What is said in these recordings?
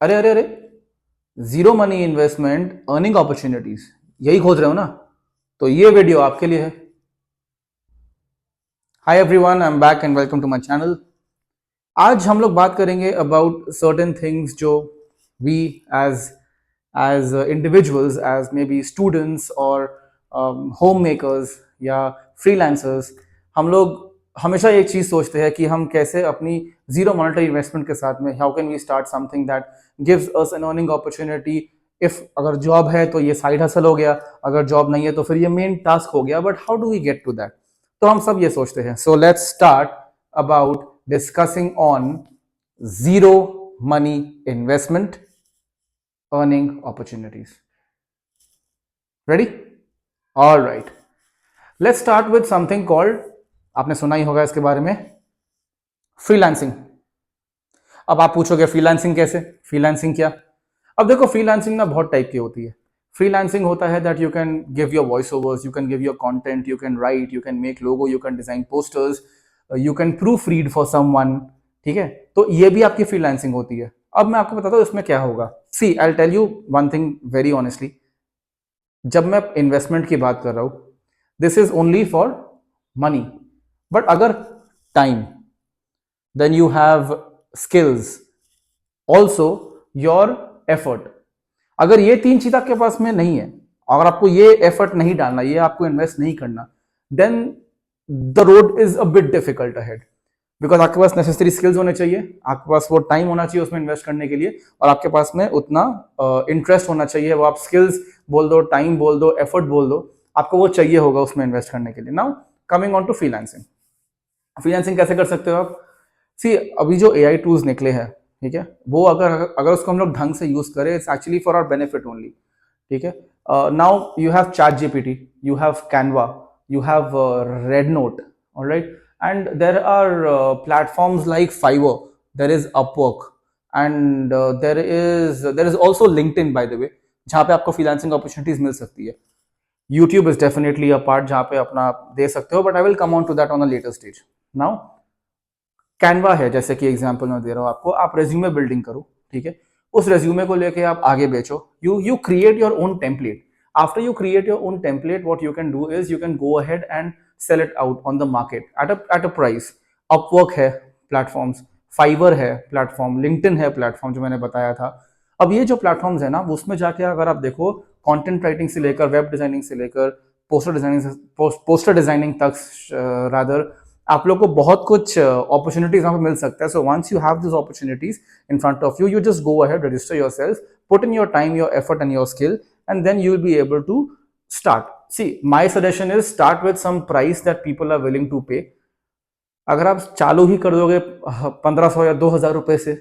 अरे अरे अरे, zero money investment earning opportunities, यही खोज रहे हो ना? तो ये वीडियो आपके लिए है। Hi everyone, I am back and welcome to my channel. आज हम लोग बात करेंगे अबाउट सर्टेन थिंग्स जो we as as individuals, as may be students और होम मेकर्स या फ्रीलांसर्स, हम लोग हमेशा एक चीज सोचते हैं कि हम कैसे अपनी जीरो मॉनेटरी इन्वेस्टमेंट के साथ में how can we start something that gives us an earning opportunity. If अगर जॉब है तो ये साइड हसल हो गया, अगर जॉब नहीं है तो फिर ये मेन टास्क हो गया, but how do we get to that? तो हम सब ये सोचते हैं। So let's start about discussing on zero money investment earning opportunities. Ready? All right, let's start with something called, आपने सुना ही होगा इसके बारे में, फ्रीलांसिंग। अब आप पूछोगे फ्रीलांसिंग कैसे, फ्रीलांसिंग क्या? अब देखो, फ्रीलांसिंग ना बहुत टाइप की होती है। फ्रीलांसिंग होता है that you can give your voice overs, you can give your content, you can write, you can make logo, you can design posters, you can proof read for someone. ठीक है, तो ये भी आपकी फ्रीलांसिंग होती है। अब मैं आपको बताता हूँ इसमें क्या होगा। See, I tell you one thing very honestly, जब मैं इन्वेस्टमेंट की बात कर रहा हूं, this is only for money. But अगर time, then you have skills, also your effort, अगर ये तीन चीज आपके पास में नहीं है, अगर आपको ये एफर्ट नहीं डालना, ये आपको इन्वेस्ट नहीं करना, then the road is a bit difficult ahead. Because आपके पास नेसेसरी स्किल्स होने चाहिए, आपके पास वो टाइम होना चाहिए उसमें इन्वेस्ट करने के लिए, और आपके पास में उतना इंटरेस्ट होना चाहिए। वो आप स्किल्स बोल दो, टाइम बोल दो, एफर्ट बोल दो, आपको वो चाहिए होगा उसमें इन्वेस्ट करने के लिए। Now coming on to freelancing. Freelancing कैसे कर सकते हो आप? सी, अभी जो एआई टूल्स निकले हैं, ठीक है, वो अगर अगर उसको हम लोग ढंग से यूज करें, it's actually for our benefit only. ठीक है, now you have chat GPT, you have Canva, you have red note, alright, and there are platforms like Fiverr, there is Upwork, and there is also LinkedIn, by the way, जहाँ पे आपको freelancing opportunities मिल सकती है। YouTube is definitely a part जहाँ पे अपना आप दे सकते हो, but I will come on to that on a later stage. Now Canva है, जैसे कि एग्जांपल मैं दे रहा हूँ आपको, आप रेज्यूमे बिल्डिंग करो, ठीक है, उस रेज्यूमे को लेके आप आगे बेचो, you create your own template. After you create your own template, what you can do is you can go ahead and sell it out on the market at a price. Upwork है platforms, Fiverr है platform, LinkedIn है platform जो मैंने बताया था। अब ये जो प्लेटफॉर्म्स है ना, उसमें जाके अगर आप देखो, कंटेंट राइटिंग से लेकर वेब डिजाइनिंग से लेकर पोस्टर डिजाइनिंग तक, रादर आप लोग को बहुत कुछ अपॉर्चुनिटीज वहां पे मिल सकता है। So once you have this opportunities in front of you, you just go ahead, register yourself, put in your time, your effort and your skill, and then you will be able to start. See, my suggestion is start with some price that people are willing to pay. अगर आप चालू ही कर दोगे 1500 या 2000 रुपए से,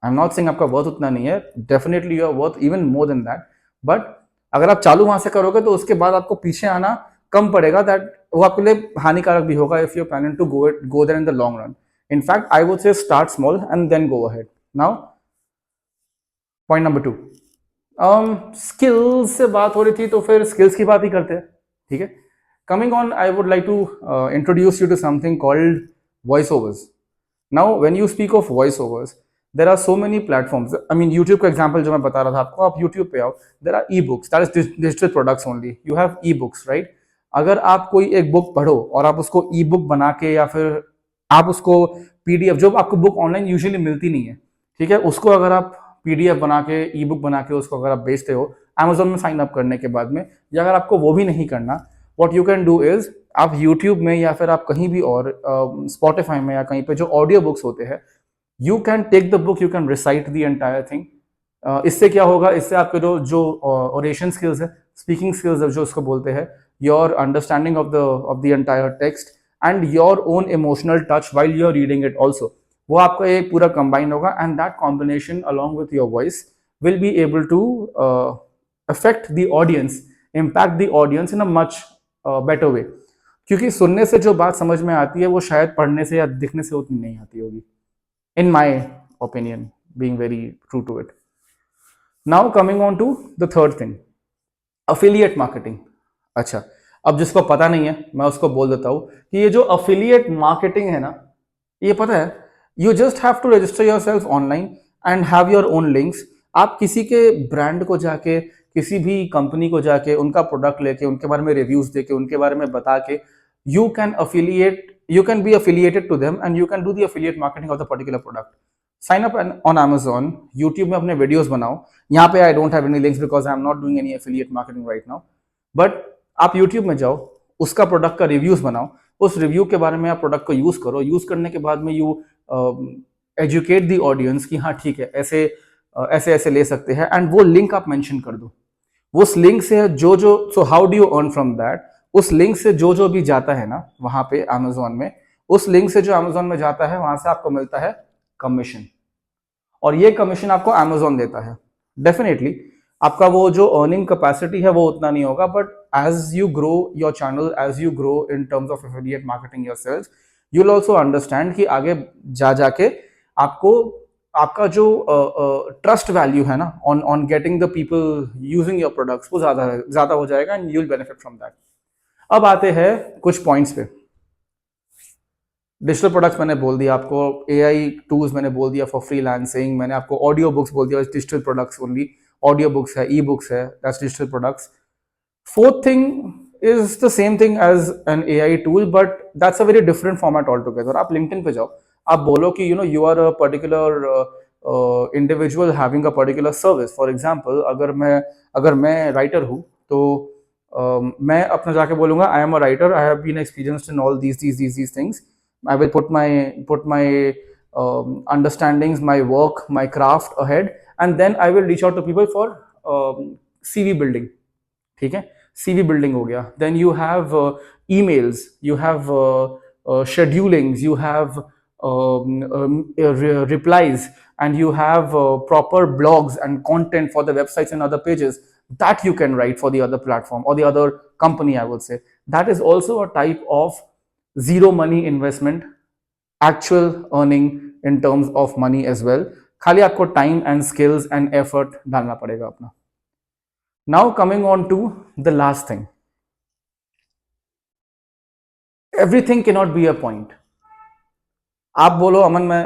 I am not saying आपका worth उतना नहीं है, definitely you are worth even more than that, but अगर आप चालू वहां से करोगे तो उसके बाद आपको पीछे आना कम पड़ेगा, दैट वो आपके लिए हानिकारक भी होगा if you planning to go there in the long run. In fact I would say start small and then go ahead. Now point number 2, skills से बात हो रही थी तो फिर स्किल्स की बात ही करते हैं। ठीक है, coming on, I would like to introduce you to something called voice overs. Now when you speak of voice overs, there are so many platforms. I mean, YouTube का एग्जांपल जो मैं बता रहा था आपको, आप YouTube पे आओ, there are e-books, that is digital products only. You have e-books, right? अगर आप कोई एक बुक पढ़ो और आप उसको ई बुक बना के, या फिर आप उसको पीडीएफ, जो आपको बुक ऑनलाइन यूजुअली मिलती नहीं है, ठीक है, उसको अगर आप पीडीएफ बना के, ई बुक बना के उसको अगर आप बेचते हो अमेजोन में साइन अप करने के बाद में, या अगर आपको वो भी नहीं करना, what you can do is, आप यूट्यूब में या फिर आप कहीं भी और स्पॉटिफाई में या कहीं पे जो ऑडियो बुक्स होते हैं, you can take the book, you can recite the entire thing. इससे क्या होगा, इससे आपके जो ओरेशन स्किल्स है, स्पीकिंग स्किल्स है जो उसको बोलते हैं, your understanding of the entire text and your own emotional touch while you are reading it also, वो आपका एक पूरा कंबाइन होगा, and that combination along with your voice will be able to affect the audience, impact the audience in a much better way. क्योंकि सुनने से जो बात समझ में आती है वो शायद पढ़ने से या दिखने से उतनी नहीं आती होगी, in my opinion, being very true to it. Now coming on to the third thing, affiliate marketing. अच्छा, अब जिसको पता नहीं है मैं उसको बोल देता हूँ कि ये जो affiliate marketing है ना, ये पता है, you just have to register yourself online and have your own links, आप किसी के ब्रांड को जाके, किसी भी कंपनी को जाके उनका प्रोडक्ट लेके, उनके बारे में रिव्यूज देके, उनके बारे में बता के, you can be affiliated to them and you can do the affiliate marketing of the particular product. Sign up on Amazon, YouTube में अपने वीडियोस बनाओ. यहाँ पे I don't have any links because I am not doing any affiliate marketing right now. But आप YouTube में जाओ, उसका product का रिव्यूज बनाओ, उस रिव्यू के बारे में आप प्रोडक्ट को यूज करो. यूज करने के बाद में यू एजुकेट द ऑडियंस कि हाँ ठीक है, ऐसे ऐसे ऐसे ले सकते हैं, एंड वो लिंक आप मेंशन कर दो. उस लिंक से जो जो so how do you earn from that? उस लिंक से जो जो भी जाता है ना वहां पे अमेजोन में, उस लिंक से जो अमेजोन में जाता है वहां से आपको मिलता है कमीशन, और ये कमीशन आपको अमेजोन देता है. डेफिनेटली आपका वो जो अर्निंग कैपेसिटी है वो उतना नहीं होगा, but as you grow your channel, as you grow in terms of affiliate marketing your sales, you will also understand कि आगे जा जाके आपको आपका जो ट्रस्ट वैल्यू है ना on on getting the people using your products वो ज्यादा हो जाएगा and you will benefit from that. अब आते हैं कुछ पॉइंट्स पे. डिजिटल प्रोडक्ट्स मैंने बोल दिया आपको, एआई टूल्स मैंने बोल दिया फॉर फ्रीलांसिंग, मैंने आपको ऑडियो बुक्स बोल दिया, digital products only. Audio books है, ई बुक्स है, that's digital products. Fourth thing is the same thing as an AI tool, but that's a very different format all together. आप LinkedIn पे जाओ, आप बोलो कि you are a particular individual having a particular service. For example अगर मैं writer हूँ तो मैं अपना जाके बोलूंगा I am a writer, I have been experienced in all these things. I will put my understandings, my work, my craft ahead, and then I will reach out to people for CV building. ठीक है, CV building हो गया. Then you have emails, you have schedulings, you have replies, and you have proper blogs and content for the websites and other pages that you can write for the other platform or the other company. I would say that is also a type of zero money investment, actual earning in terms of money as well. खाली आपको time and skills and effort डालना पड़ेगा अपना. Now coming on to the last thing, everything can not be a point. आप बोलो अमन मैं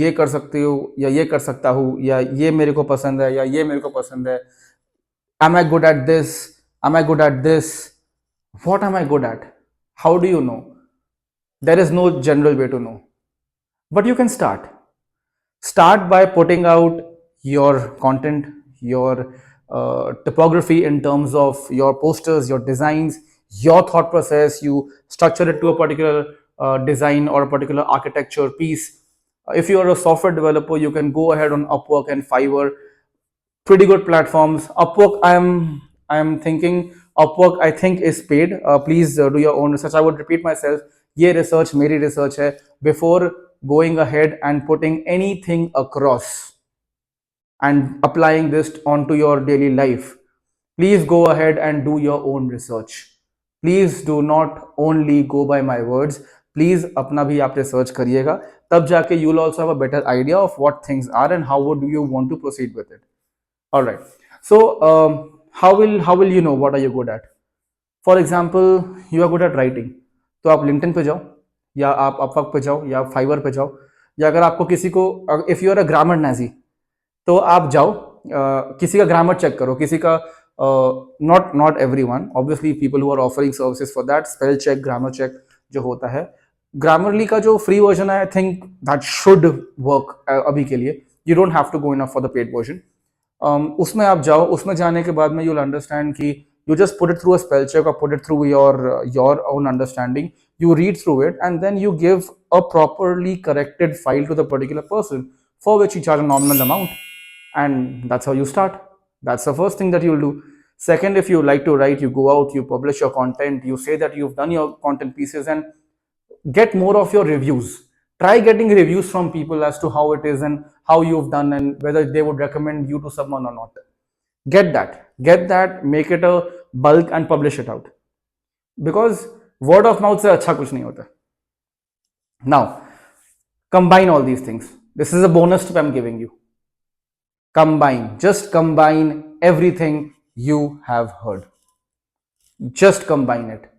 ये कर सकती हूँ या ये कर सकता हूँ या ये मेरे को पसंद है या ये मेरे को पसंद है. am I good at this, am I good at this, what am I good at? How do you know? There is no general way to know, but you can start by putting out your content, your typography in terms of your posters, your designs, your thought process. You structure it to a particular design or a particular architecture piece. If you are a software developer, you can go ahead on Upwork and Fiverr, pretty good platforms. Upwork, I am thinking Upwork I think is paid. Please do your own research. I would repeat myself, ये research मेरी research है. Before going ahead and putting anything across and applying this onto your daily life, please go ahead and do your own research. Please do not only go by my words. Please अपना भी आप research करिएगा, तब जाके you will also have a better idea of what things are and how would you want to proceed with it. All right. So how will you know what are you good at? For example, you are good at writing, तो आप LinkedIn पे जाओ या आप Upwork पे जाओ या Fiverr पे जाओ, या अगर आपको किसी को, if you are a grammar nazi, तो आप जाओ किसी का ग्रामर चेक करो, किसी का not everyone, obviously people who are offering services for that, spell check, grammar check जो होता है. ग्रामरली का जो फ्री वर्जन है, I think that should work अभी के लिए. You don't have to go in for the paid version. उसमें आप जाओ, उसमें जाने के बाद में यू विल अंडरस्टैंड कि you just put it through a spell check or put it through your own understanding. You read through it and then you give a properly corrected file to the particular person for which you charge a nominal amount, and that's how you start. That's the first thing that you'll do. Second, if you like to write, you go out, you publish your content, you say that you've done your content pieces, and get more of your reviews. Try getting reviews from people as to how it is and how you've done and whether they would recommend you to someone or not. Get that, make it a bulk and publish it out, because word of mouth से अच्छा कुछ नहीं होता. Now combine all these things. This is a bonus tip I'm giving you. Just combine everything you have heard. Just combine it.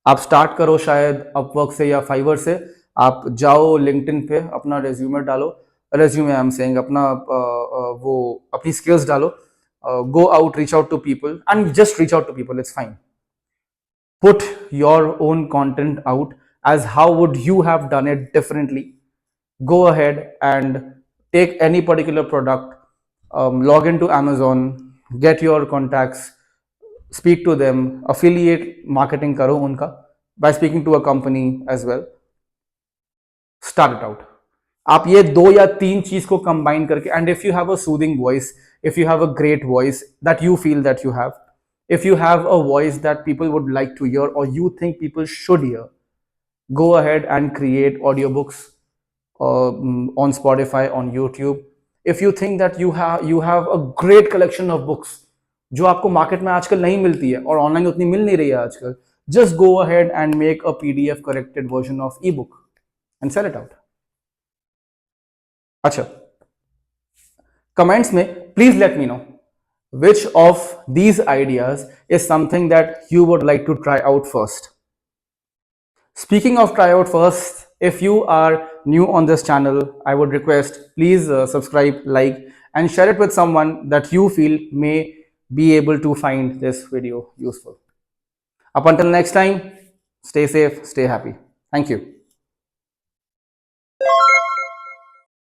आप start करो शायद Upwork से या फाइवर से, आप जाओ लिंक्डइन पे अपना रेज्यूमे डालो, resume, I'm saying अपना वो अपनी skills डालो, go out, reach out to people, and just reach out to people, it's fine. Put your own content out as how would you have done it differently. Go ahead and take any particular product, log into Amazon, get your contacts, speak to them, affiliate marketing karo unka by speaking to a company as well. Start it out. आप ये दो या तीन चीज को combine करके, and if you have a soothing voice, if you have a great voice that you feel that you have, if you have a voice that people would like to hear or you think people should hear, go ahead and create audiobooks on Spotify, on YouTube. If you think that you have a great collection of books जो आपको market में आजकल नहीं मिलती है और online उतनी मिल नहीं रही है आजकल, just go ahead and make a PDF corrected version of ebook and sell it out. अच्छा, कमेंट्स में please let me know which of these ideas is something that you would like to try out first. Speaking of try out first, if you are new on this channel, I would request please subscribe, like, and share it with someone that you feel may be able to find this video useful. Up until next time, stay safe, stay happy. Thank you.